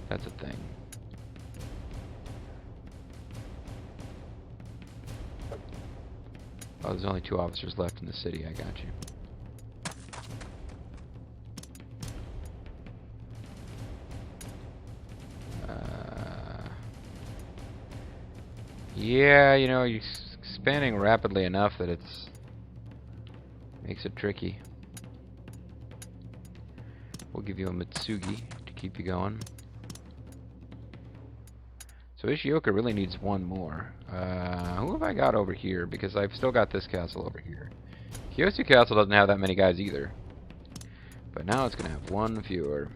That's a thing. Oh, there's only 2 officers left in the city. I got you. Yeah, you know, you're expanding rapidly enough that it's makes it tricky. We'll give you a Mitsugi to keep you going. So Ishioka really needs 1 more. Who have I got over here? Because I've still got this castle over here. Kyosu Castle doesn't have that many guys either. But now it's going to have 1 fewer.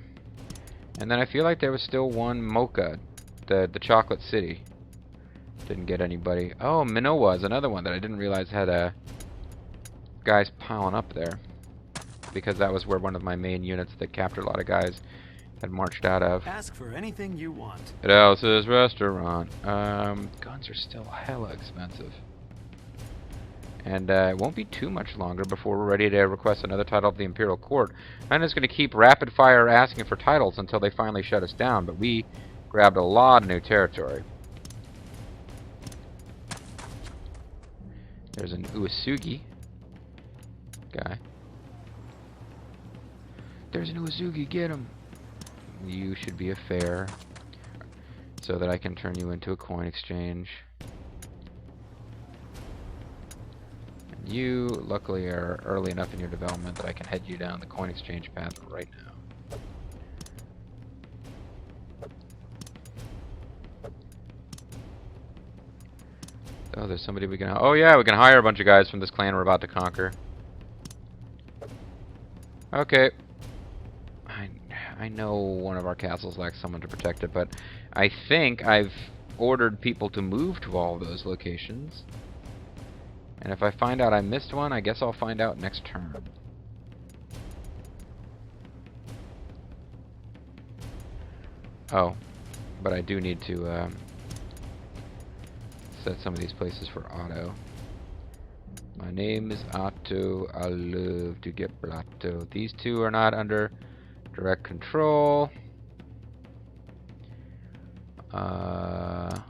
And then I feel like there was still 1 Mocha, the Chocolate City. Didn't get anybody. Oh, Minowa is another one that I didn't realize had guys piling up there. Because that was where one of my main units that captured a lot of guys had marched out of. Ask for anything you want. At Alice's restaurant. Guns are still hella expensive. And it won't be too much longer before we're ready to request another title of the Imperial Court. I'm just going to keep rapid fire asking for titles until they finally shut us down, but we grabbed a lot of new territory. There's an Uesugi guy. There's an Uesugi, get him! You should be a fair, so that I can turn you into a coin exchange. And you, luckily, are early enough in your development that I can head you down the coin exchange path right now. Oh, there's somebody we can... Oh yeah, we can hire a bunch of guys from this clan we're about to conquer. Okay. I know one of our castles lacks someone to protect it, but I think I've ordered people to move to all those locations. And if I find out I missed one, I guess I'll find out next turn. Oh, but I do need to set some of these places for auto. My name is Otto. I love to get Blato. These 2 are not under direct control. So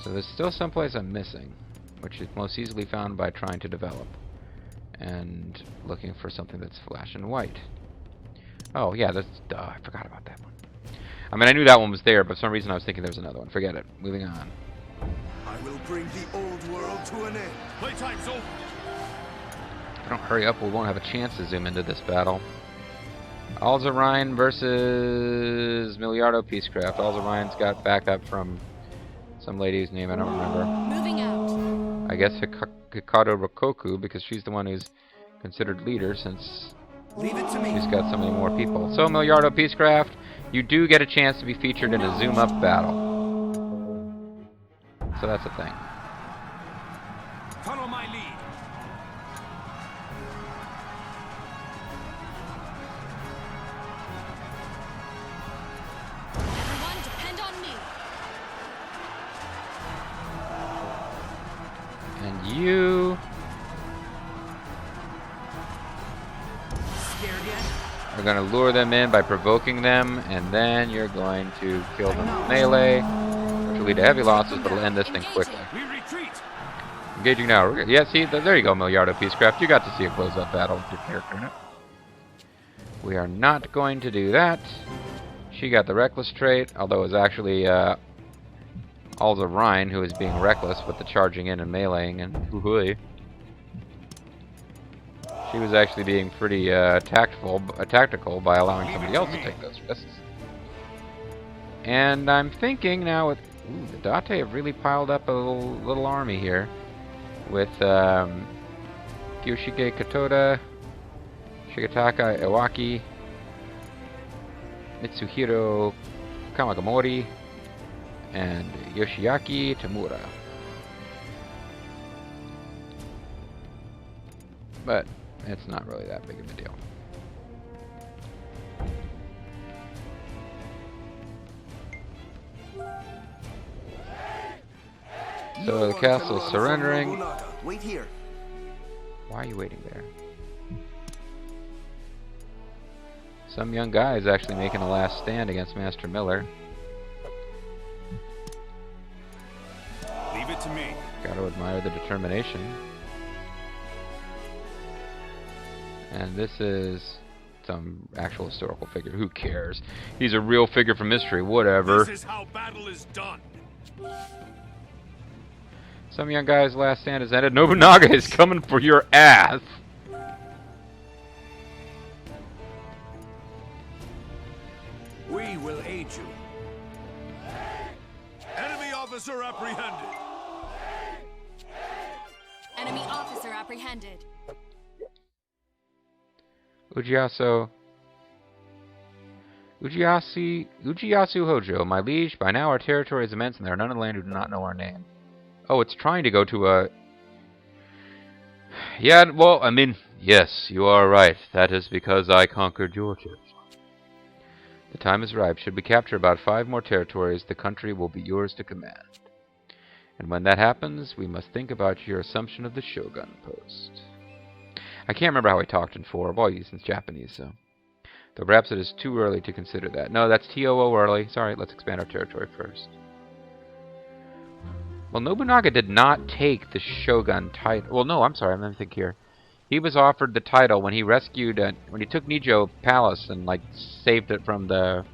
there's still some place I'm missing, which is most easily found by trying to develop and looking for something that's flash and white. Oh yeah, that's I forgot about that one. I mean, I knew that one was there, but for some reason I was thinking there was another one. Forget it. Moving on. I will bring the old world to an end. Playtime's over. If I don't hurry up, we won't have a chance to zoom into this battle. Alzarine versus Miliardo Peacecraft. Alzarine's got backup from some lady whose name I don't remember. Moving out. I guess Hikaru Rokoku, because she's the one who's considered leader since Leave it to me. she's got so many more people. So Miliardo Peacecraft, you do get a chance to be featured in a zoom up battle. So that's a thing. Follow my lead. Everyone depend on me. And you Scared yet? are going to lure them in by provoking them, and then you're going to kill them with melee, which will lead to heavy losses, but it'll end this thing quickly. We retreat. Engaging now. Yeah, see, there you go, Miliardo Peacecraft. You got to see a close-up battle with your character in it. We are not going to do that. She got the reckless trait, although it was actually Alzarine who was being reckless with the charging in and meleeing, and hoo-hooey. She was actually being pretty tactical by allowing somebody else to take those risks. And I'm thinking now with... Ooh, the Date have really piled up a little army here. With Kyoshige Katoda, Shigetaka Iwaki, Mitsuhiro Kamagamori, and Yoshiaki Tamura. But it's not really that big of a deal. So the castle's surrendering. Nobunaga. Wait here. Why are you waiting there? Some young guy is actually making a last stand against Master Miller. Leave it to me. Gotta admire the determination. And this is some actual historical figure. Who cares? He's a real figure from history. Whatever. This is how battle is done. Some young guy's last stand is ended. Nobunaga is coming for your ass. We will aid you. Enemy officer apprehended. Enemy officer apprehended. Ujiyasu Hojo, my liege, by now our territory is immense and there are none in the land who do not know our name. Oh, it's trying to go to a... Yeah, well, I mean, yes, you are right. That is because I conquered your territory. The time is ripe. Should we capture about 5 more territories, the country will be yours to command. And when that happens, we must think about your assumption of the Shogun post. I can't remember how he talked in 4. Well, he's in Japanese, so... Though perhaps it is too early to consider that. No, that's TOO early. Sorry, let's expand our territory first. Well, Nobunaga did not take the Shogun title. Well, no, I'm sorry, I'm going to think here. He was offered the title when he rescued, when he took Nijo Palace and, like, saved it from the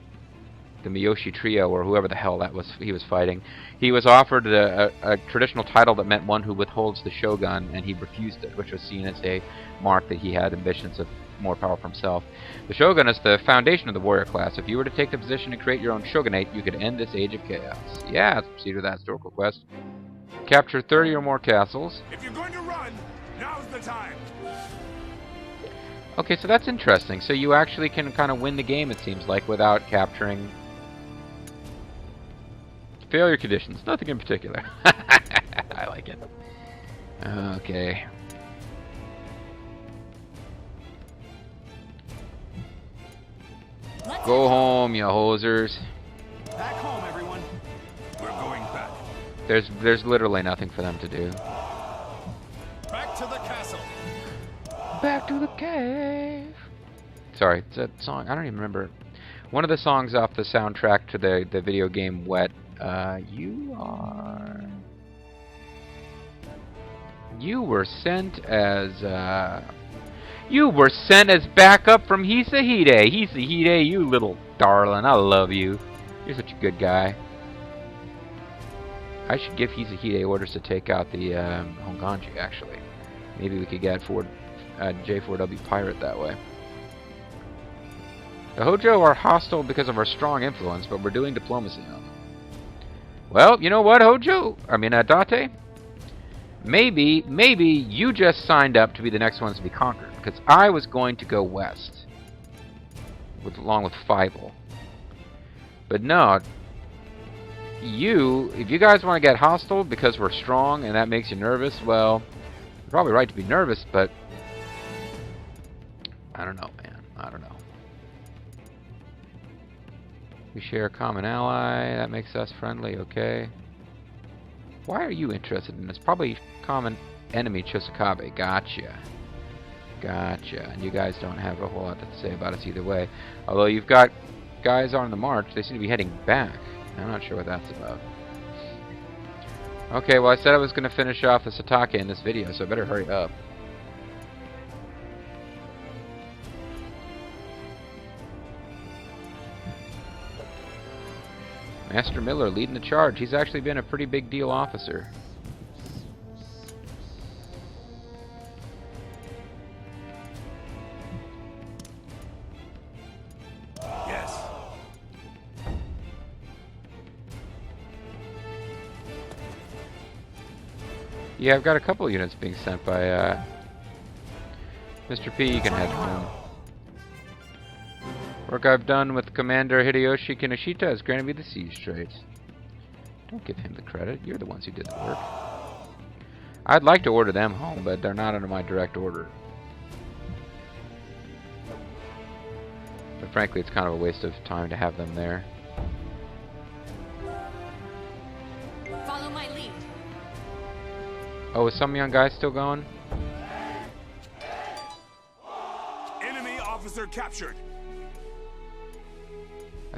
Miyoshi trio, or whoever the hell that was he was fighting. He was offered a traditional title that meant one who withholds the Shogun, and he refused it, which was seen as a mark that he had ambitions of more power for himself. The Shogun is the foundation of the warrior class. If you were to take the position and create your own shogunate, you could end this age of chaos. Yeah, let's proceed with that historical quest. Capture 30 or more castles. If you're going to run, now's the time. Okay, so that's interesting. So you actually can kind of win the game, it seems like, without capturing... Failure conditions. Nothing in particular. I like it. Okay. Go home, you hosers. Back home, everyone. We're going back. There's literally nothing for them to do. Back to the castle. Back to the cave. Sorry, it's a song. I don't even remember. One of the songs off the soundtrack to the video game Wet. You were sent as backup from Hisahide. Hisahide, you little darling, I love you. You're such a good guy. I should give Hisahide orders to take out the Honganji, actually. Maybe we could get J4W Pirate that way. The Hojo are hostile because of our strong influence, but we're doing diplomacy on them. Well, you know what, Hojo? I mean, Date? Maybe you just signed up to be the next ones to be conquered, because I was going to go west, along with Fievel. But no, if you guys want to get hostile because we're strong and that makes you nervous, well, you're probably right to be nervous, but I don't know, man. I don't know. We share a common ally. That makes us friendly, okay. Why are you interested in this? Probably common enemy, Chisakabe. Gotcha. Gotcha. And you guys don't have a whole lot to say about us either way. Although you've got guys on the march. They seem to be heading back. I'm not sure what that's about. Okay, well I said I was going to finish off the Satake in this video, so I better hurry up. Master Miller leading the charge. He's actually been a pretty big deal officer. Yes. Yeah, I've got a couple units being sent by Mr. P. You can head home. Work I've done with Commander Hideyoshi Kinoshita has granted me the siege trait. Don't give him the credit. You're the ones who did the work. I'd like to order them home, but they're not under my direct order. But frankly, it's kind of a waste of time to have them there. Follow my lead. Oh, is some young guy still going? Enemy officer captured.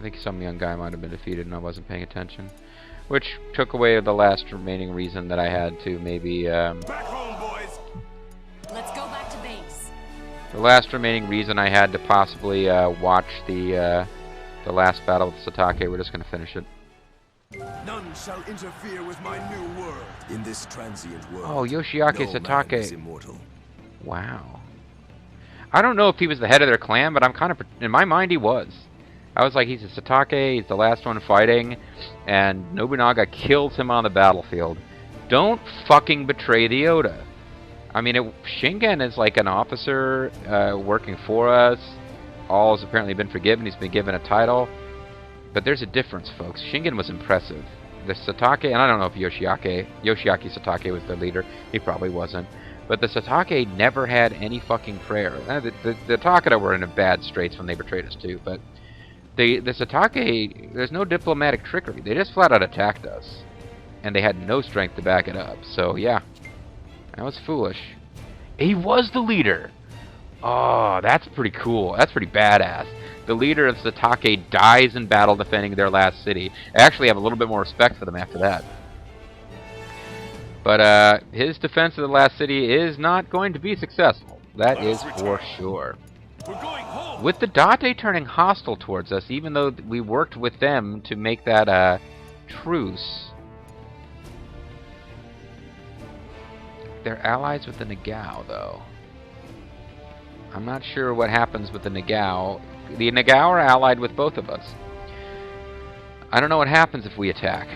I think some young guy might have been defeated and I wasn't paying attention. Which took away the last remaining reason that I had to maybe, Back home, boys. Let's go back to base. the last remaining reason I had to possibly watch the last battle with Satake. We're just going to finish it. None shall interfere with my new world. In this transient world. Oh, Yoshiaki no man is Satake. immortal. Wow. I don't know if he was the head of their clan, but I'm kind of, in my mind, he was. I was like, he's a Satake, he's the last one fighting, and Nobunaga kills him on the battlefield. Don't fucking betray the Oda. I mean, Shingen is like an officer working for us. All has apparently been forgiven. He's been given a title. But there's a difference, folks. Shingen was impressive. The Satake, and I don't know if Yoshiaki Satake was the leader. He probably wasn't. But the Satake never had any fucking prayer. The Takeda were in a bad straits when they betrayed us too. But the Satake, there's no diplomatic trickery. They just flat out attacked us. And they had no strength to back it up. So, yeah. That was foolish. He was the leader! Oh, that's pretty cool. That's pretty badass. The leader of Satake dies in battle defending their last city. I actually have a little bit more respect for them after that. But his defense of the last city is not going to be successful. That is for sure. We're going home. With the Date turning hostile towards us, even though we worked with them to make that truce, they're allies with the Nagao, though. I'm not sure what happens with the Nagao. The Nagao are allied with both of us. I don't know what happens if we attack.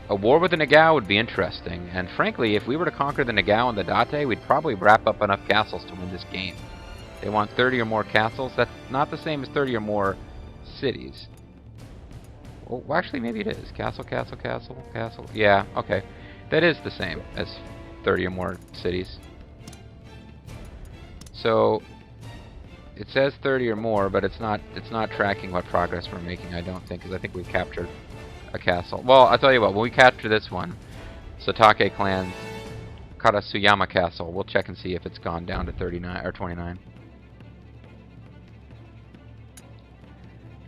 A war with the Nagao would be interesting, and frankly, if we were to conquer the Nagao and the Date, we'd probably wrap up enough castles to win this game. They want 30 or more castles. That's not the same as 30 or more cities. Well, actually, maybe it is. Castle, castle, castle, castle. Yeah, okay. That is the same as 30 or more cities. So it says 30 or more, but it's not tracking what progress we're making, I don't think, because I think we've captured a castle. Well, I'll tell you what, when we capture this one, Satake clan's Karasuyama Castle, we'll check and see if it's gone down to 39 or 29.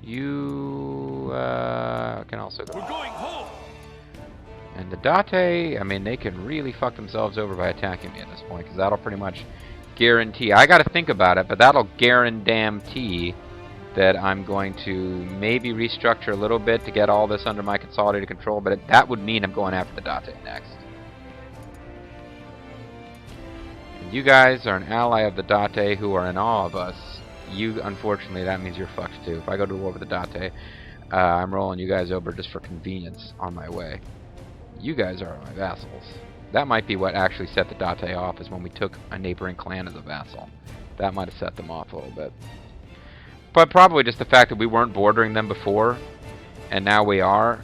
You can also go. We're going home. And the Date, I mean, they can really fuck themselves over by attacking me at this point, because that'll pretty much guarantee. I got to think about it, but that'll guarantee that I'm going to maybe restructure a little bit to get all this under my consolidated control, but that would mean I'm going after the Date next. And you guys are an ally of the Date who are in awe of us. You, unfortunately, that means you're fucked too. If I go to war with the Date, I'm rolling you guys over just for convenience on my way. You guys are my vassals. That might be what actually set the Date off, is when we took a neighboring clan as a vassal. That might have set them off a little bit. But probably just the fact that we weren't bordering them before, and now we are,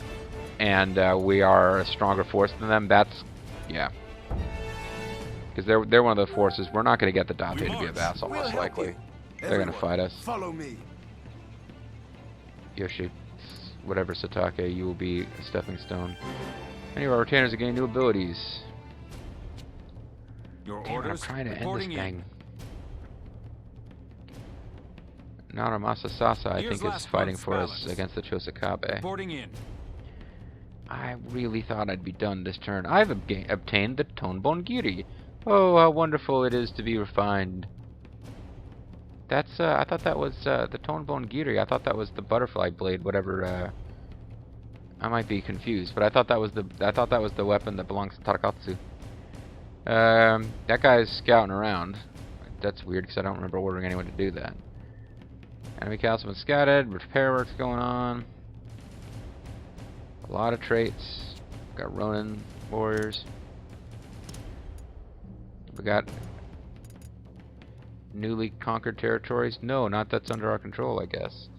and we are a stronger force than them, that's, yeah. Because they're one of the forces. We're not going to get the Date to be a vassal, most likely. They're going to fight us. Follow me. Yoshi, whatever Satake, you will be a stepping stone. Many of our retainers are gaining new abilities. Your Damn, orders. I'm trying to end this Reporting thing. Naramasa Sasa, I Here's think, is last fighting month's for us balance. against the Chosakabe. Reporting in. I really thought I'd be done this turn. I've obtained the Tonbon Giri. Oh, how wonderful it is to be refined. That's, I thought that was, the Tonbon Giri. I thought that was the butterfly blade, whatever, I might be confused, but I thought that was the weapon that belongs to Tarakatsu. That guy's scouting around. That's weird, because I don't remember ordering anyone to do that. Enemy castle been scouted, repair work's going on. A lot of traits. Got Ronin warriors. We got newly conquered territories. No, not that's under our control, I guess.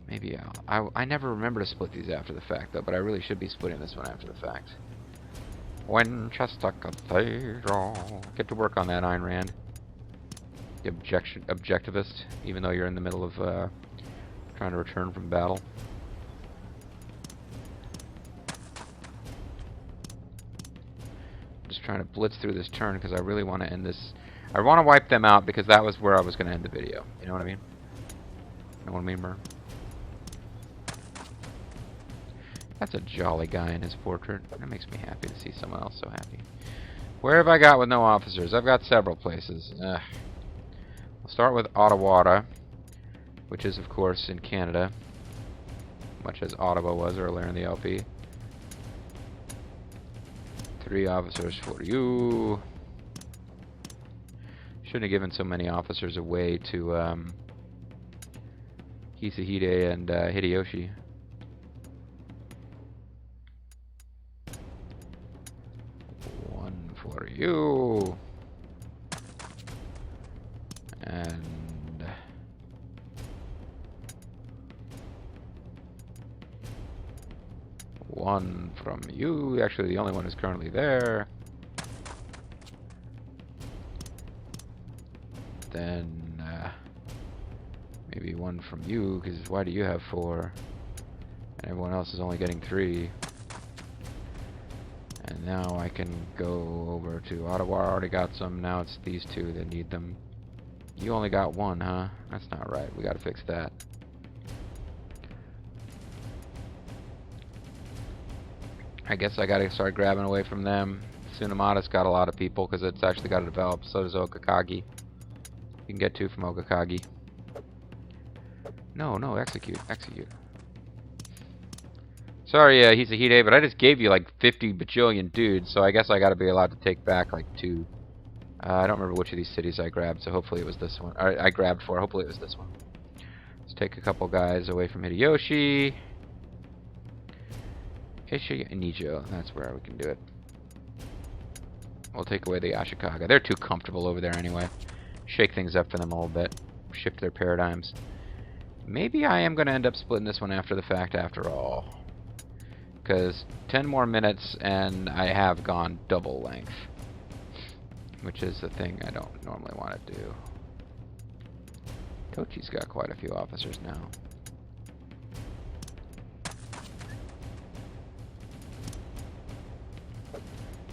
Maybe I never remember to split these after the fact, though, but I really should be splitting this one after the fact. Winchester Cathedral. Get to work on that, Ayn Rand. The objectivist, even though you're in the middle of trying to return from battle. Just trying to blitz through this turn because I really want to end this. I want to wipe them out because that was where I was going to end the video. You know what I mean? Know what I mean, bro? That's a jolly guy in his portrait. That makes me happy to see someone else so happy. Where have I got with no officers? I've got several places. Ugh. I'll start with Ottawa, which is, of course, in Canada. Much as Ottawa was earlier in the LP. 3 officers for you. Shouldn't have given so many officers away to Hisahide and Hideyoshi. One for you. And one from you. Actually, the only one who's currently there. Then maybe one from you, because why do you have 4? And everyone else is only getting 3. And now I can go over to Ottawa. I already got some. Now it's these 2 that need them. You only got 1, huh? That's not right. We gotta fix that. I guess I gotta start grabbing away from them. Tsunemada's got a lot of people because it's actually got to develop. So does Okakagi. You can get 2 from Okakagi. No, execute. Sorry, Hisahide, but I just gave you like 50 bajillion dudes, so I guess I gotta be allowed to take back like 2. I don't remember which of these cities I grabbed, so hopefully it was this one. I grabbed 4, hopefully it was this one. Let's take a couple guys away from Hideyoshi. Ishiya and Nijo, that's where we can do it. We'll take away the Ashikaga. They're too comfortable over there anyway. Shake things up for them a little bit. Shift their paradigms. Maybe I am going to end up splitting this one after the fact after all. Because 10 more minutes and I have gone double length. Which is the thing I don't normally want to do. Tochi's got quite a few officers now.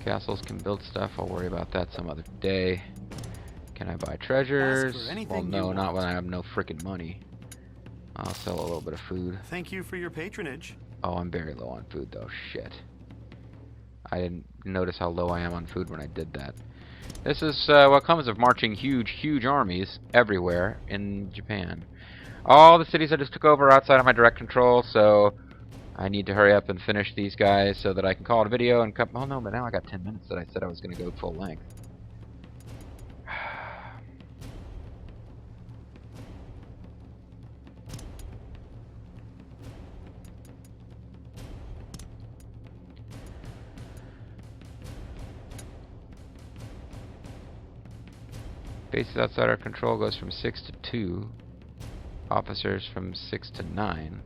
Castles can build stuff. I'll worry about that some other day. Can I buy treasures? Well, no, not when I have no freaking money. I'll sell a little bit of food. Thank you for your patronage. Oh, I'm very low on food, though. Shit. I didn't notice how low I am on food when I did that. This is what comes of marching huge armies everywhere in Japan. All the cities I just took over are outside of my direct control, so I need to hurry up and finish these guys so that I can call it a video and come. Oh no, but now I got 10 minutes that I said I was going to go full length. Bases outside our control goes from 6 to 2. Officers from 6 to 9.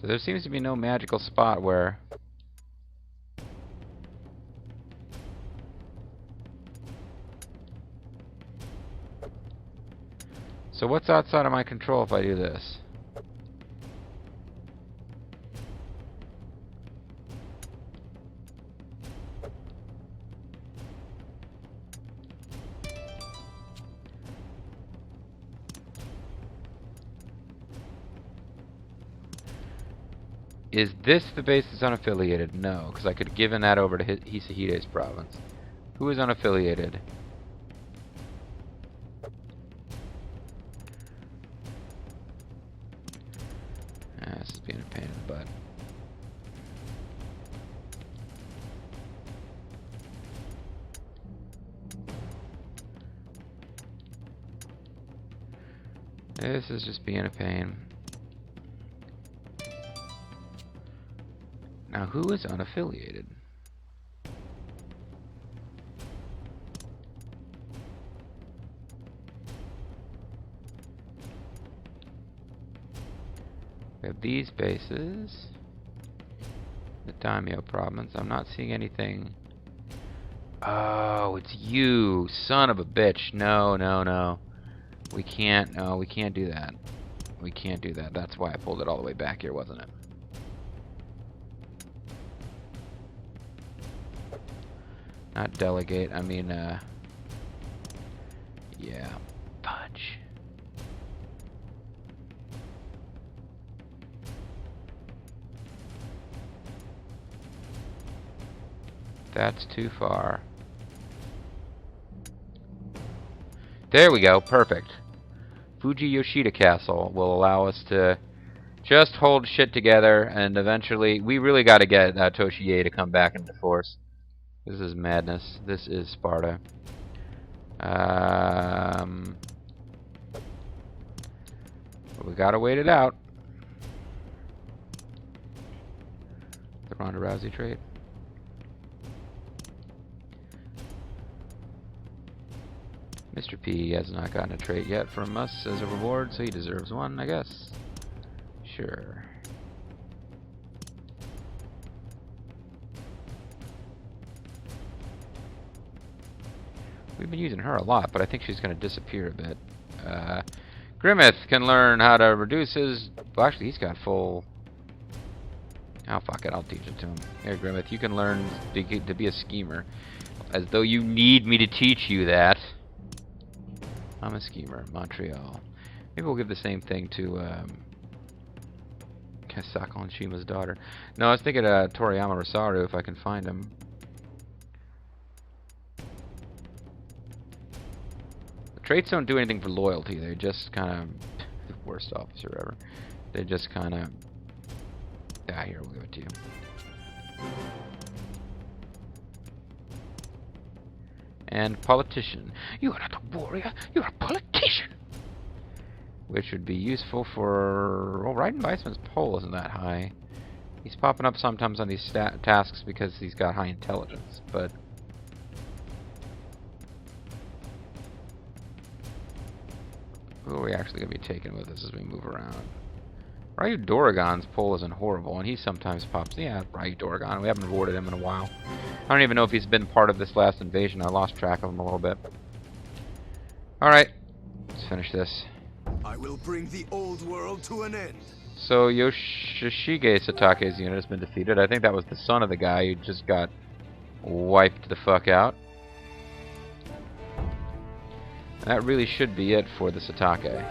So there seems to be no magical spot where so what's outside of my control if I do this? Is this the base that's unaffiliated? No, because I could have given that over to Hisahide's province. Who is unaffiliated? This is being a pain in the butt. This is just being a pain. Now, who is unaffiliated? We have these bases. The Daimyo province. I'm not seeing anything. Oh, it's you, son of a bitch. No. We can't. No, we can't do that. We can't do that. That's why I pulled it all the way back here, wasn't it? Not delegate. I mean, yeah. Fudge. That's too far. There we go. Perfect. Fuji Yoshida Castle will allow us to just hold shit together, and eventually we really got to get Toshie to come back into force. This is madness. This is Sparta. But we gotta wait it out. The Ronda Rousey trade. Mr. P has not gotten a trait yet from us as a reward, so he deserves one, I guess. Sure. We've been using her a lot, but I think she's going to disappear a bit. Grimmeth can learn how to reduce his... Well, actually, he's got full... Oh, fuck it, I'll teach it to him. Here, Grimmeth, you can learn to be a schemer. As though you need me to teach you that. I'm a schemer. Montreal. Maybe we'll give the same thing to Sako and Shima's daughter. No, I was thinking Toriyama Rosaru if I can find him. The traits don't do anything for loyalty. They just kind of... The worst officer ever. They just kind of... Ah, here, we'll give it to you. And politician. You are not a warrior, you're a politician! Which would be useful for... Well, Raiden Weissman's poll isn't that high. He's popping up sometimes on these tasks because he's got high intelligence, but... Who are we actually going to be taking with us as we move around? Ryu Doragon's poll isn't horrible, and he sometimes pops... Yeah, Ryu Doragon. We haven't rewarded him in a while. I don't even know if he's been part of this last invasion. I lost track of him a little bit. Alright, let's finish this. I will bring the old world to an end. So Yoshishige Satake's unit has been defeated. I think that was the son of the guy who just got wiped the fuck out. And that really should be it for the Satake.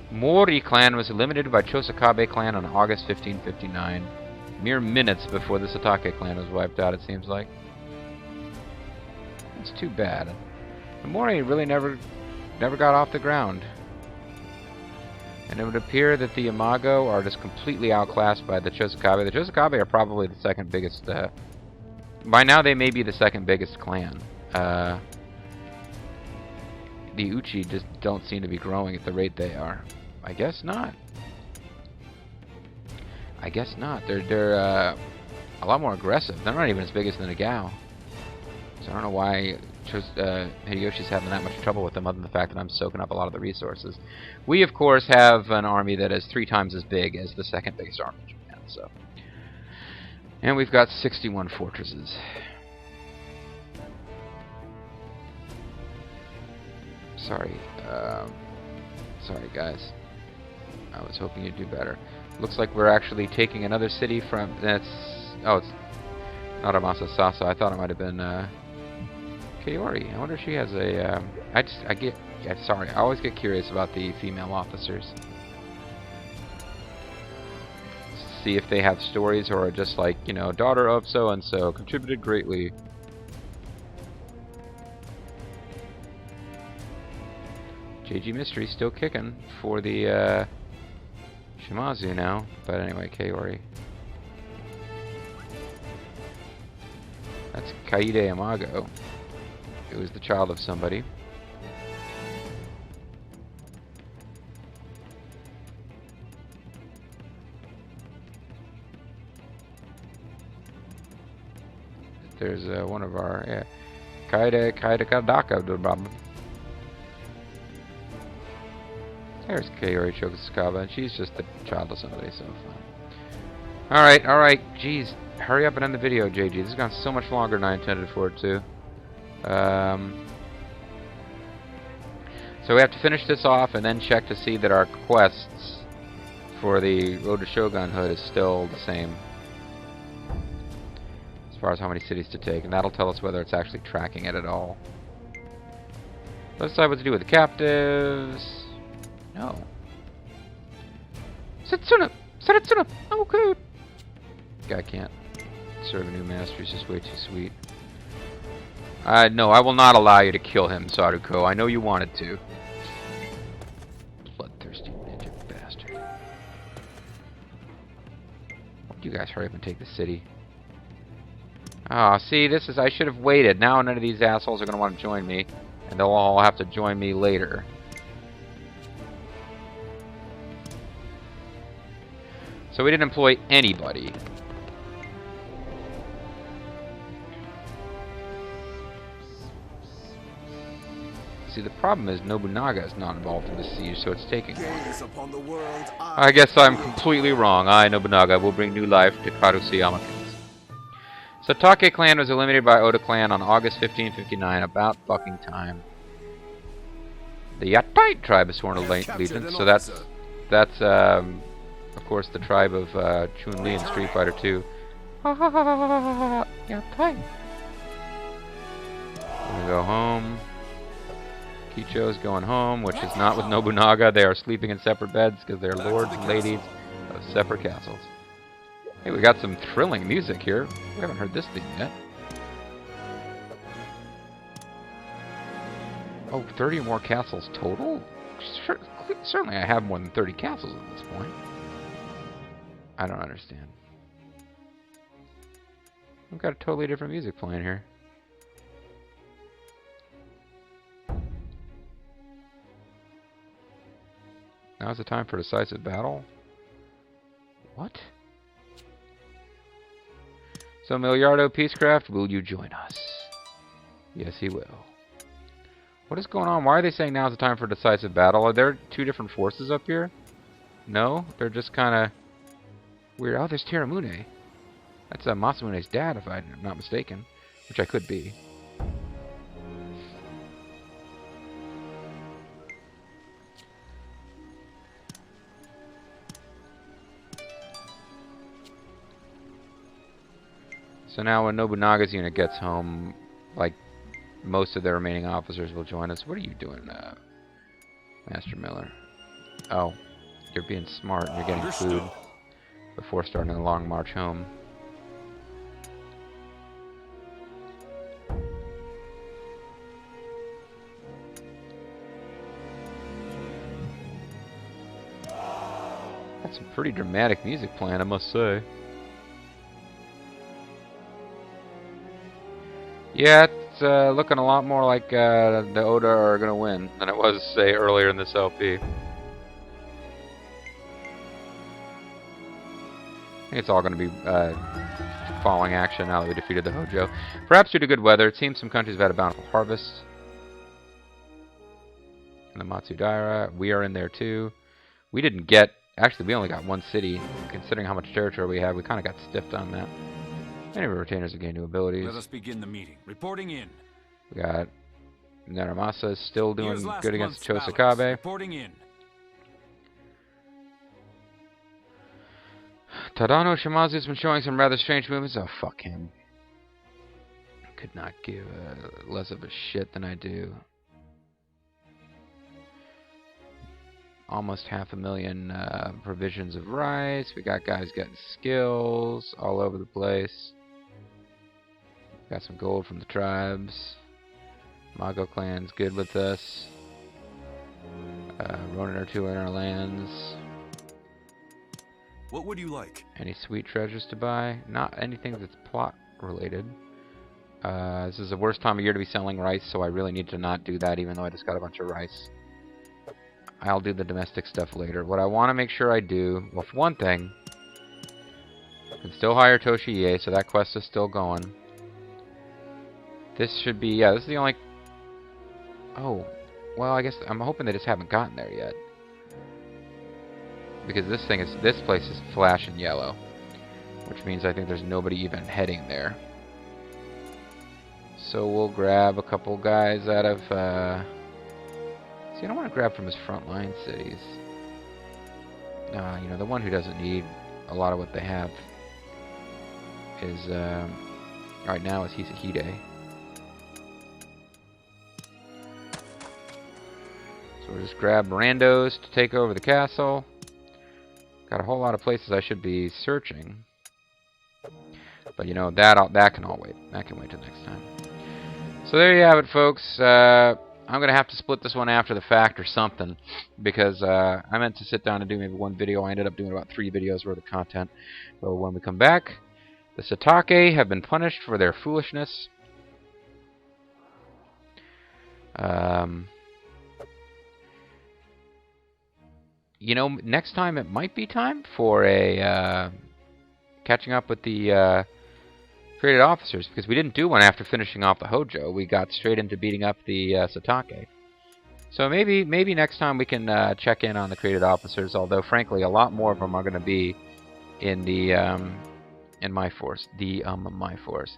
Mori clan was eliminated by Chosakabe clan on August 1559. Mere minutes before the Satake clan was wiped out, it seems like. It's too bad. The Mori really never got off the ground. And it would appear that the Imago are just completely outclassed by the Chosakabe. The Chosakabe are probably the second biggest... by now they may be the second biggest clan. The Uchi just don't seem to be growing at the rate they are. I guess not. I guess not. They're a lot more aggressive. They're not even as big as the Nagao. So I don't know why Hideyoshi's having that much trouble with them, other than the fact that I'm soaking up a lot of the resources. We, of course, have an army that is 3 times as big as the second biggest army in Japan. So, and we've got 61 fortresses. Sorry, sorry guys. I was hoping you'd do better. Looks like we're actually taking another city from... That's... Oh, it's not Amasa Sasa. I thought it might have been Kaori. I wonder if she has a... sorry, I always get curious about the female officers. See if they have stories or are just like, you know, daughter of so-and-so, contributed greatly. JG Mystery still kicking for the Shimazu now, but anyway, Kaori. That's Kaide Imago. It was the child of somebody. There's one of our, yeah, Kaide Kadaka, no problem. There's Kaori Chokosakaba, and she's just the child of somebody, so fine. Alright, jeez. Hurry up and end the video, JG. This has gone so much longer than I intended for it to. So we have to finish this off and then check to see that our quests for the Road to Shogunhood is still the same. As far as how many cities to take. And that'll tell us whether it's actually tracking it at all. Let's decide what to do with the captives. No. Setsuna! Setsuna! Oh, good! Guy can't serve a new master. He's just way too sweet. No, I will not allow you to kill him, Saruko. I know you wanted to. Bloodthirsty ninja bastard. You guys hurry up and take the city. Ah, see, this is... I should have waited. Now none of these assholes are going to want to join me. And they'll all have to join me later. So we didn't employ anybody. See, the problem is Nobunaga is not involved in the siege, so it's taking long. I guess I'm completely wrong. I, Nobunaga, will bring new life to Karusuyama. Satake clan was eliminated by Oda clan on August 1559, about fucking time. The Yatai tribe is sworn allegiance, so that's of course the tribe of Chun-Li in Street Fighter 2. Yatai. Gonna go home. Kicho's going home, which is not with Nobunaga. They are sleeping in separate beds because they're lords and ladies of separate castles. Hey, we got some thrilling music here. We haven't heard this theme yet. Oh, 30 more castles total? Sure, certainly I have more than 30 castles at this point. I don't understand. We've got a totally different music playing here. Now's the time for decisive battle? What? So, Miliardo Peacecraft, will you join us? Yes, he will. What is going on? Why are they saying now's the time for decisive battle? Are there two different forces up here? No? They're just kind of weird. Oh, there's Teramune. That's Masamune's dad, if I'm not mistaken. Which I could be. So now when Nobunaga's unit gets home, like, most of their remaining officers will join us. What are you doing, Master Miller? Oh, you're being smart and you're getting food before starting the long march home. That's some pretty dramatic music playing, I must say. Yeah, it's looking a lot more like the Oda are going to win than it was, say, earlier in this LP. I think it's all going to be following action now that we defeated the Hojo. Perhaps due to good weather, it seems some countries have had a bountiful harvest. And the Matsudaira, we are in there too. We didn't get... Actually, we only got one city. Considering how much territory we have, we kind of got stiffed on that. Many of our retainers have gained new abilities. Let us begin the meeting. Reporting in. We got Naramasa is still doing good against Chosakabe. Reporting in. Tadano Shimazu's been showing some rather strange movements. Oh, fuck him. Could not give less of a shit than I do. Almost 500,000 provisions of rice. We got guys getting skills all over the place. Got some gold from the tribes. Mago clan's good with us. Ronin or two in our lands. What would you like? Any sweet treasures to buy? Not anything that's plot related. This is the worst time of year to be selling rice, so I really need to not do that, even though I just got a bunch of rice. I'll do the domestic stuff later. What I want to make sure I do, well, for one thing, I can still hire Toshiie, so that quest is still going. This should be, yeah, this is the only... Oh, well, I guess I'm hoping they just haven't gotten there yet. Because this place is flashing yellow. Which means I think there's nobody even heading there. So we'll grab a couple guys out of See, I don't want to grab from his frontline cities. You know, the one who doesn't need a lot of what they have is, right now is Hisahide. So we'll just grab randos to take over the castle. Got a whole lot of places I should be searching. But you know, that can all wait. That can wait till next time. So there you have it, folks. I'm going to have to split this one after the fact or something, because I meant to sit down and do maybe one video. I ended up doing about 3 videos worth of content. So when we come back, the Satake have been punished for their foolishness. You know, next time it might be time for a catching up with the created officers, because we didn't do one after finishing off the Hojo. We got straight into beating up the Satake. So maybe next time we can check in on the created officers, although frankly a lot more of them are going to be in the in my force. My force.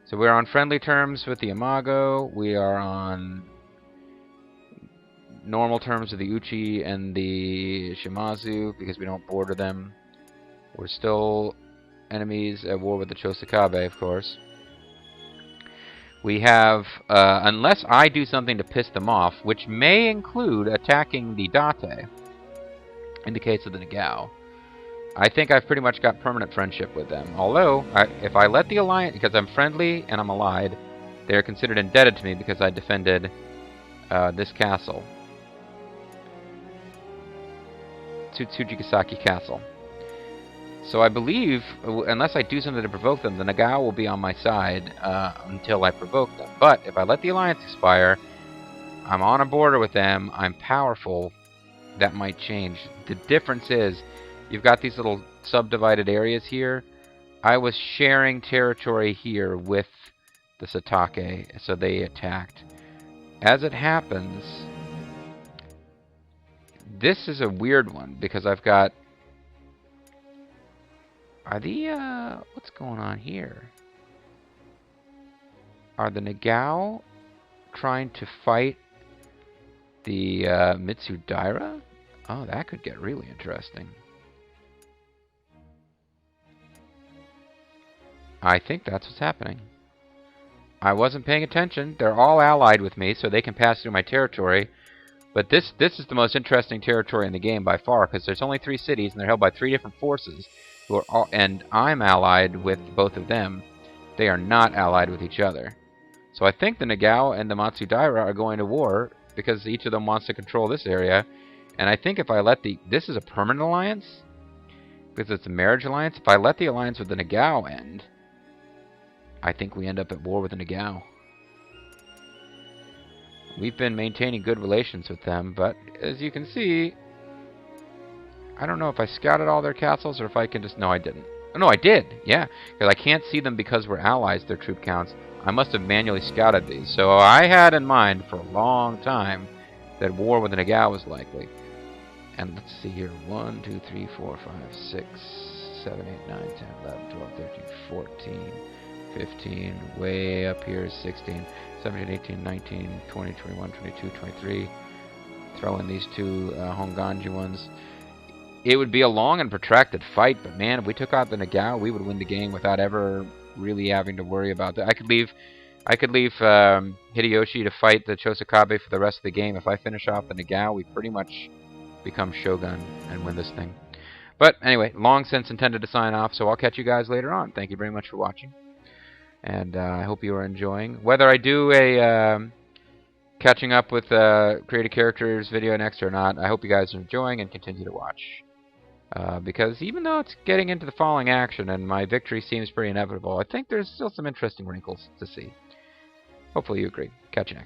So we're on friendly terms with the Imago. We are on normal terms with the Uchi and the Shimazu because we don't border them. We're still enemies at war with the Chosakabe, of course. We have, unless I do something to piss them off, which may include attacking the Date, in the case of the Nagao, I think I've pretty much got permanent friendship with them. Although, if I let the alliance, because I'm friendly and I'm allied, they're considered indebted to me because I defended this castle. Tsujigasaki Castle. So I believe, unless I do something to provoke them, the Nagao will be on my side until I provoke them. But if I let the alliance expire, I'm on a border with them, I'm powerful, that might change. The difference is, you've got these little subdivided areas here. I was sharing territory here with the Satake, so they attacked. As it happens, this is a weird one, because I've got... Are the, what's going on here? Are the Nagao trying to fight the Mitsudaira? Oh, that could get really interesting. I think that's what's happening. I wasn't paying attention. They're all allied with me, so they can pass through my territory. But this is the most interesting territory in the game by far, because there's only 3 cities, and they're held by 3 different forces. Who are all, and I'm allied with both of them. They are not allied with each other. So I think the Nagao and the Matsudaira are going to war because each of them wants to control this area. And I think if I let the... This is a permanent alliance because it's a marriage alliance. If I let the alliance with the Nagao end, I think we end up at war with the Nagao. We've been maintaining good relations with them, but as you can see... I don't know if I scouted all their castles or if I can just... No, I didn't. Oh, no, I did. Yeah, because I can't see them because we're allies, their troop counts. I must have manually scouted these. So I had in mind for a long time that war with the Nagao was likely. And let's see here. 1, 2, 3, 4, 5, 6, 7, 8, 9, 10, 11, 12, 13, 14, 15. Way up here is 16, 17, 18, 19, 20, 21, 22, 23. Throw in these 2 Honganji ones. It would be a long and protracted fight, but man, if we took out the Nagao, we would win the game without ever really having to worry about that. I could leave Hideyoshi to fight the Chosakabe for the rest of the game. If I finish off the Nagao, we pretty much become Shogun and win this thing. But anyway, long since intended to sign off, so I'll catch you guys later on. Thank you very much for watching, and I hope you are enjoying. Whether I do a catching up with created characters video next or not, I hope you guys are enjoying and continue to watch. Because even though it's getting into the falling action and my victory seems pretty inevitable, I think there's still some interesting wrinkles to see. Hopefully you agree. Catch you next time.